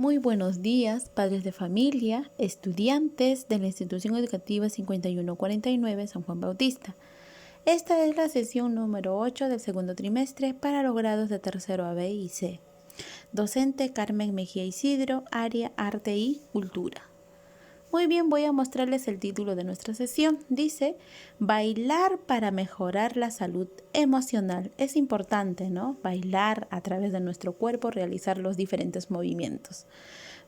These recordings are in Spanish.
Muy buenos días, padres de familia, estudiantes de la Institución Educativa 5149 San Juan Bautista. Esta es la sesión número 8 del segundo trimestre para los grados de tercero A, B y C. Docente Carmen Mejía Isidro, área Arte y Cultura. Muy bien, voy a mostrarles el título de nuestra sesión. Dice, bailar para mejorar la salud emocional. Es importante, ¿no? Bailar a través de nuestro cuerpo, realizar los diferentes movimientos.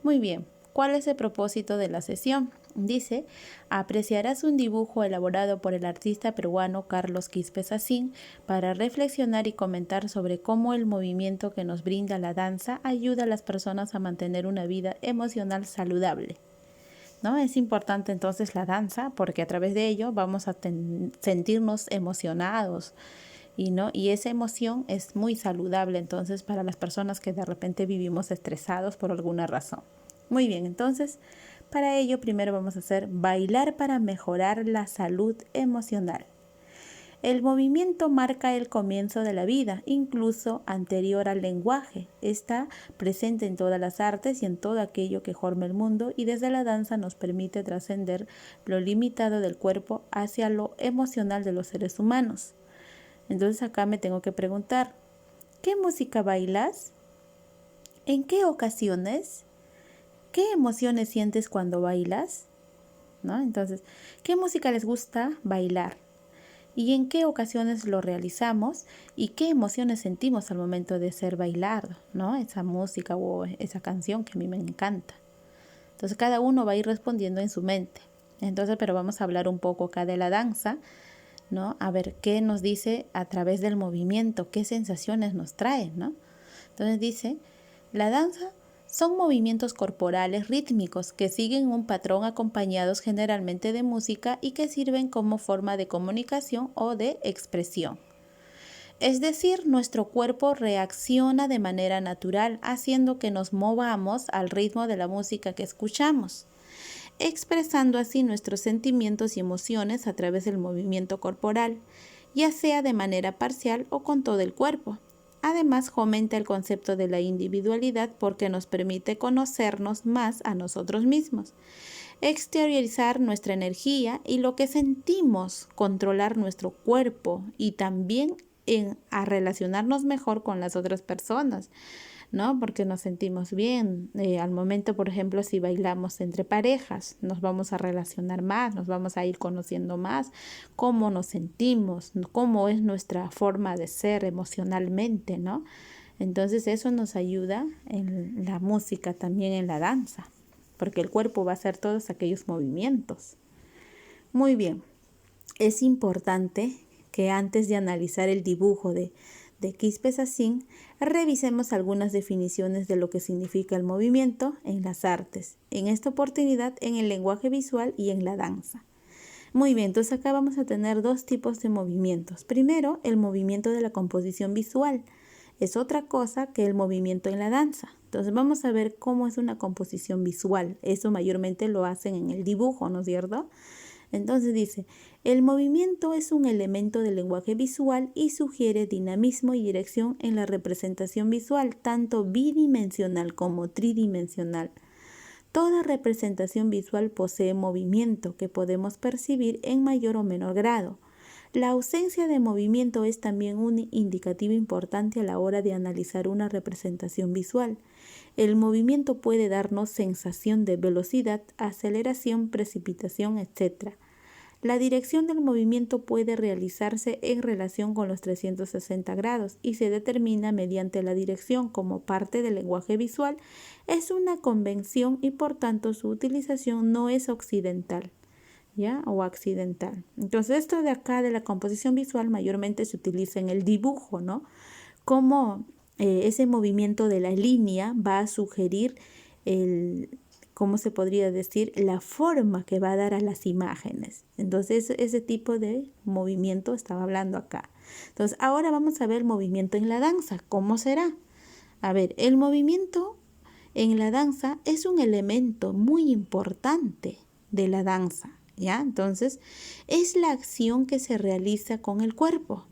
Muy bien, ¿cuál es el propósito de la sesión? Dice, apreciarás un dibujo elaborado por el artista peruano Carlos Quispe Sacín para reflexionar y comentar sobre cómo el movimiento que nos brinda la danza ayuda a las personas a mantener una vida emocional saludable. ¿No? Es importante entonces la danza porque a través de ello vamos a sentirnos emocionados y esa emoción es muy saludable entonces para las personas que de repente vivimos estresados por alguna razón. Muy bien, entonces para ello primero vamos a hacer bailar para mejorar la salud emocional. El movimiento marca el comienzo de la vida, incluso anterior al lenguaje. Está presente en todas las artes y en todo aquello que forma el mundo, y desde la danza nos permite trascender lo limitado del cuerpo hacia lo emocional de los seres humanos. Entonces acá me tengo que preguntar, ¿qué música bailas? ¿En qué ocasiones? ¿Qué emociones sientes cuando bailas? ¿No? Entonces, ¿qué música les gusta bailar? ¿Y en qué ocasiones lo realizamos? ¿Y qué emociones sentimos al momento de ser bailado, ¿no? Esa música o esa canción que a mí me encanta. Entonces cada uno va a ir respondiendo en su mente. Entonces, pero vamos a hablar un poco acá de la danza, ¿no? A ver qué nos dice a través del movimiento, qué sensaciones nos trae, ¿no? Entonces dice, la danza son movimientos corporales rítmicos que siguen un patrón acompañados generalmente de música y que sirven como forma de comunicación o de expresión. Es decir, nuestro cuerpo reacciona de manera natural, haciendo que nos movamos al ritmo de la música que escuchamos, expresando así nuestros sentimientos y emociones a través del movimiento corporal, ya sea de manera parcial o con todo el cuerpo. Además, fomenta el concepto de la individualidad porque nos permite conocernos más a nosotros mismos, exteriorizar nuestra energía y lo que sentimos, controlar nuestro cuerpo y también a relacionarnos mejor con las otras personas, ¿no? Porque nos sentimos bien. Al momento, por ejemplo, si bailamos entre parejas, nos vamos a relacionar más, nos vamos a ir conociendo más cómo nos sentimos, cómo es nuestra forma de ser emocionalmente, ¿no? Entonces eso nos ayuda en la música, también en la danza, porque el cuerpo va a hacer todos aquellos movimientos. Muy bien, es importante que antes de analizar el dibujo de Quispe Sacín, revisemos algunas definiciones de lo que significa el movimiento en las artes, en esta oportunidad en el lenguaje visual y en la danza. Muy bien, entonces acá vamos a tener dos tipos de movimientos. Primero, el movimiento de la composición visual. Es otra cosa que el movimiento en la danza. Entonces vamos a ver cómo es una composición visual. Eso mayormente lo hacen en el dibujo, ¿no es cierto? Entonces dice, el movimiento es un elemento del lenguaje visual y sugiere dinamismo y dirección en la representación visual, tanto bidimensional como tridimensional. Toda representación visual posee movimiento que podemos percibir en mayor o menor grado. La ausencia de movimiento es también un indicativo importante a la hora de analizar una representación visual. El movimiento puede darnos sensación de velocidad, aceleración, precipitación, etc. La dirección del movimiento puede realizarse en relación con los 360 grados y se determina mediante la dirección como parte del lenguaje visual. Es una convención y por tanto su utilización no es occidental, ¿ya? O accidental. Entonces esto de acá de la composición visual mayormente se utiliza en el dibujo, ¿no? Como ese movimiento de la línea va a sugerir ¿cómo se podría decir? La forma que va a dar a las imágenes. Entonces, ese tipo de movimiento estaba hablando acá. Entonces, ahora vamos a ver el movimiento en la danza. ¿Cómo será? A ver, el movimiento en la danza es un elemento muy importante de la danza, ¿ya? Entonces, es la acción que se realiza con el cuerpo.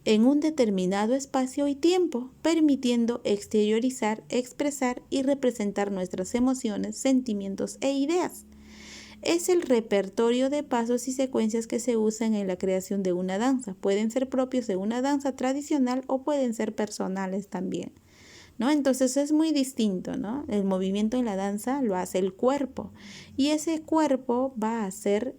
en un determinado espacio y tiempo, permitiendo exteriorizar, expresar y representar nuestras emociones, sentimientos e ideas. Es el repertorio de pasos y secuencias que se usan en la creación de una danza. Pueden ser propios de una danza tradicional o pueden ser personales también, ¿no? Entonces es muy distinto, ¿no? El movimiento en la danza lo hace el cuerpo y ese cuerpo va a hacer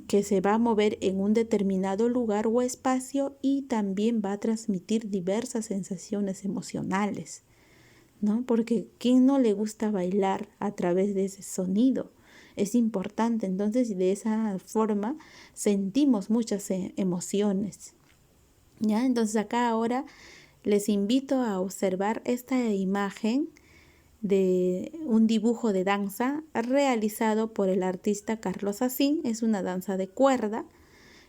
que se va a mover en un determinado lugar o espacio y también va a transmitir diversas sensaciones emocionales, ¿no? Porque ¿quién no le gusta bailar a través de ese sonido? Es importante, entonces de esa forma sentimos muchas emociones, ¿ya? Entonces acá ahora les invito a observar esta imagen de un dibujo de danza realizado por el artista Carlos Asín. Es una danza de cuerda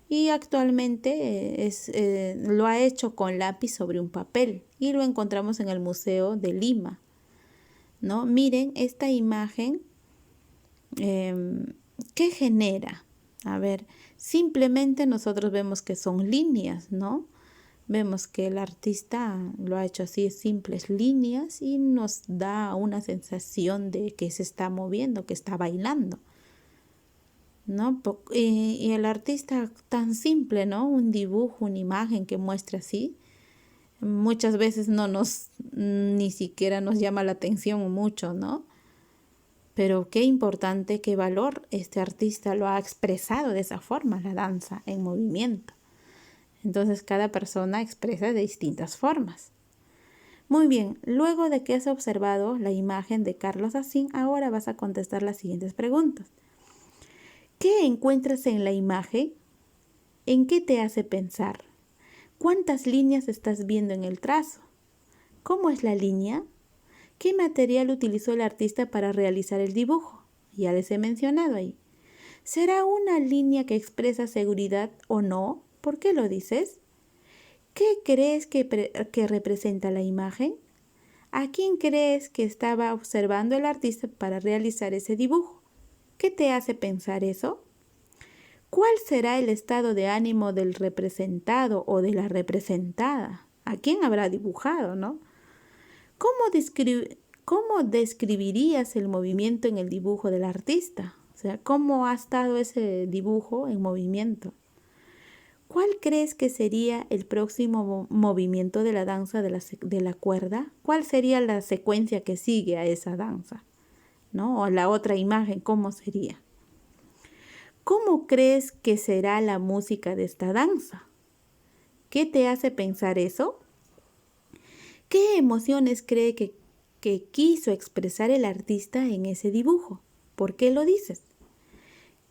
y actualmente lo ha hecho con lápiz sobre un papel y lo encontramos en el Museo de Lima, ¿no? Miren esta imagen, ¿qué genera? A ver, simplemente nosotros vemos que son líneas, ¿no? Vemos que el artista lo ha hecho así, simples líneas, y nos da una sensación de que se está moviendo, que está bailando, ¿no? Y el artista tan simple, ¿no? Un dibujo, una imagen que muestra así, muchas veces ni siquiera nos llama la atención mucho, ¿no? Pero qué importante, qué valor este artista lo ha expresado de esa forma, la danza en movimiento. Entonces cada persona expresa de distintas formas. Muy bien, luego de que has observado la imagen de Carlos Asín, ahora vas a contestar las siguientes preguntas. ¿Qué encuentras en la imagen? ¿En qué te hace pensar? ¿Cuántas líneas estás viendo en el trazo? ¿Cómo es la línea? ¿Qué material utilizó el artista para realizar el dibujo? Ya les he mencionado ahí. ¿Será una línea que expresa seguridad o no? ¿Por qué lo dices? ¿Qué crees que representa la imagen? ¿A quién crees que estaba observando el artista para realizar ese dibujo? ¿Qué te hace pensar eso? ¿Cuál será el estado de ánimo del representado o de la representada? ¿A quién habrá dibujado, no? ¿Cómo describirías el movimiento en el dibujo del artista? O sea, ¿cómo ha estado ese dibujo en movimiento? ¿Cuál crees que sería el próximo movimiento de la danza de la cuerda? ¿Cuál sería la secuencia que sigue a esa danza? ¿No? O la otra imagen, ¿cómo sería? ¿Cómo crees que será la música de esta danza? ¿Qué te hace pensar eso? ¿Qué emociones cree que quiso expresar el artista en ese dibujo? ¿Por qué lo dices?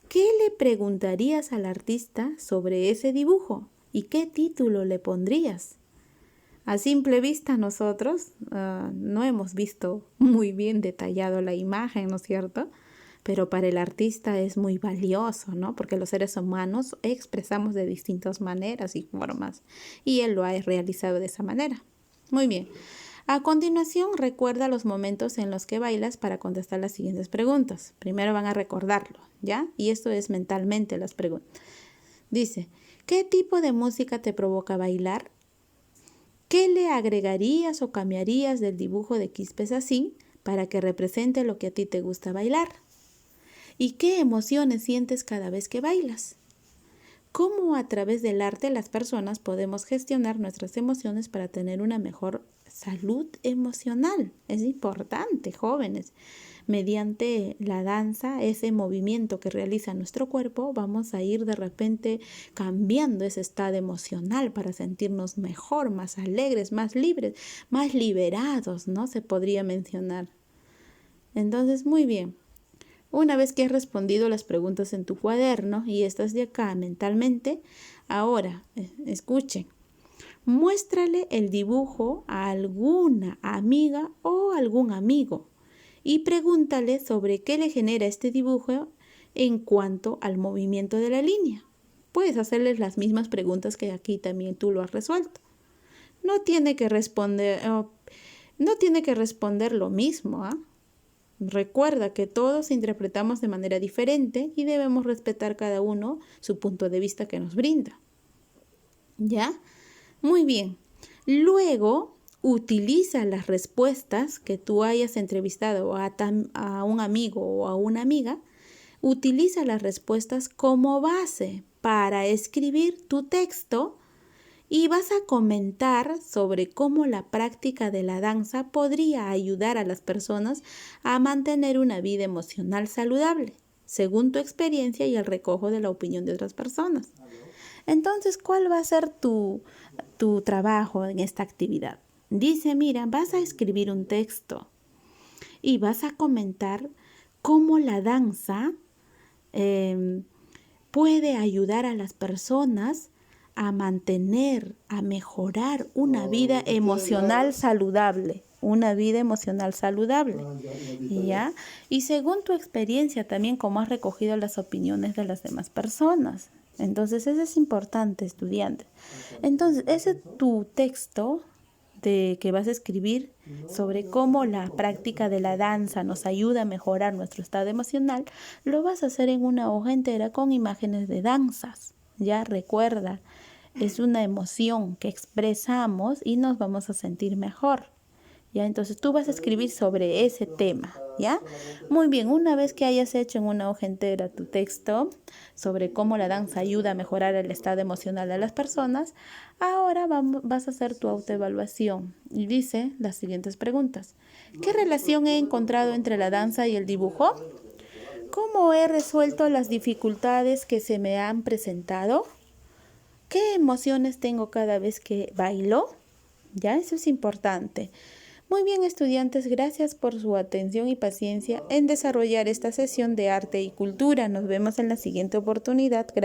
¿Qué le preguntarías al artista sobre ese dibujo? ¿Y qué título le pondrías? A simple vista nosotros no hemos visto muy bien detallado la imagen, ¿no es cierto? Pero para el artista es muy valioso, ¿no? Porque los seres humanos expresamos de distintas maneras y formas, y él lo ha realizado de esa manera. Muy bien. A continuación, recuerda los momentos en los que bailas para contestar las siguientes preguntas. Primero van a recordarlo, ¿ya? Y esto es mentalmente las preguntas. Dice, ¿qué tipo de música te provoca bailar? ¿Qué le agregarías o cambiarías del dibujo de Quispe Asín para que represente lo que a ti te gusta bailar? ¿Y qué emociones sientes cada vez que bailas? ¿Cómo a través del arte las personas podemos gestionar nuestras emociones para tener una mejor salud emocional? Es importante, jóvenes. Mediante la danza, ese movimiento que realiza nuestro cuerpo, vamos a ir de repente cambiando ese estado emocional para sentirnos mejor, más alegres, más libres, más liberados, ¿no? Se podría mencionar. Entonces, muy bien. Una vez que has respondido las preguntas en tu cuaderno y estás de acá mentalmente, ahora escuchen, muéstrale el dibujo a alguna amiga o algún amigo y pregúntale sobre qué le genera este dibujo en cuanto al movimiento de la línea. Puedes hacerles las mismas preguntas que aquí también tú lo has resuelto. No tiene que responder lo mismo, ¿ah? Recuerda que todos interpretamos de manera diferente y debemos respetar cada uno su punto de vista que nos brinda. ¿Ya? Muy bien. Luego, utiliza las respuestas que tú hayas entrevistado a un amigo o a una amiga. Utiliza las respuestas como base para escribir tu texto y vas a comentar sobre cómo la práctica de la danza podría ayudar a las personas a mantener una vida emocional saludable, según tu experiencia y el recojo de la opinión de otras personas. Entonces, ¿cuál va a ser tu trabajo en esta actividad? Dice, mira, vas a escribir un texto y vas a comentar cómo la danza puede ayudar a las personas a mantener, a mejorar una vida emocional saludable. Una vida emocional saludable. ¿Ya? Y según tu experiencia también, cómo has recogido las opiniones de las demás personas. Entonces, eso es importante, estudiante. Entonces, ese es tu texto que vas a escribir sobre cómo la práctica de la danza nos ayuda a mejorar nuestro estado emocional. Lo vas a hacer en una hoja entera con imágenes de danzas. Ya recuerda, es una emoción que expresamos y nos vamos a sentir mejor. ¿Ya? Entonces tú vas a escribir sobre ese tema, ¿ya? Muy bien, una vez que hayas hecho en una hoja entera tu texto sobre cómo la danza ayuda a mejorar el estado emocional de las personas, ahora vas a hacer tu autoevaluación y dice las siguientes preguntas. ¿Qué relación he encontrado entre la danza y el dibujo? ¿Cómo he resuelto las dificultades que se me han presentado? ¿Qué emociones tengo cada vez que bailo? ¿Ya? Eso es importante. Muy bien, estudiantes, gracias por su atención y paciencia en desarrollar esta sesión de arte y cultura. Nos vemos en la siguiente oportunidad. Gracias.